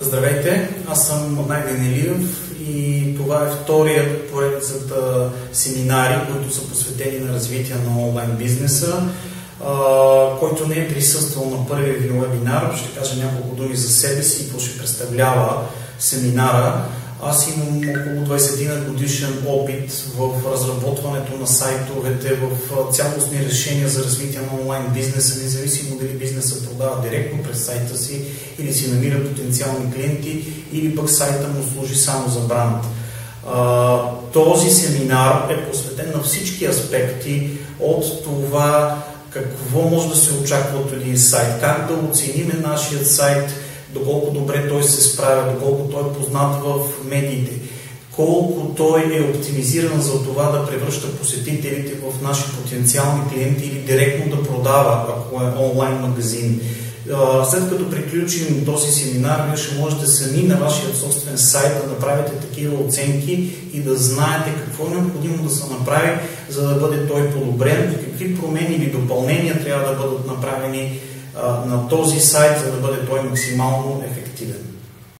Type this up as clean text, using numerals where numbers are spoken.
Здравейте, аз съм Найден Илиев и това е вторият от поредицата семинари, които са посветени на развитие на онлайн бизнеса. Който не е присъствал на първия ви вебинар, ще кажа няколко думи за себе си и какво ще представлява семинара. Аз имам около 20 годишен опит в разработването на сайтовете, в цялостни решения за развитие на онлайн бизнеса, независимо дали бизнесът продава директно през сайта си или си намира потенциални клиенти, или пък сайта му служи само за бранд. Този семинар е посветен на всички аспекти от това какво може да се очаква от един сайт, как да оцениме нашият сайт, доколко добре той се справя, доколко той е познат в медиите, колко той е оптимизиран за това да превръща посетителите в наши потенциални клиенти или директно да продава, ако е онлайн магазин. След като приключим този семинар, вие ще можете сами на вашия собствен сайт да направите такива оценки и да знаете какво е необходимо да се направи, за да бъде той подобрен, какви промени или допълнения трябва да бъдат направени на този сайт, за да бъде той максимално ефективен.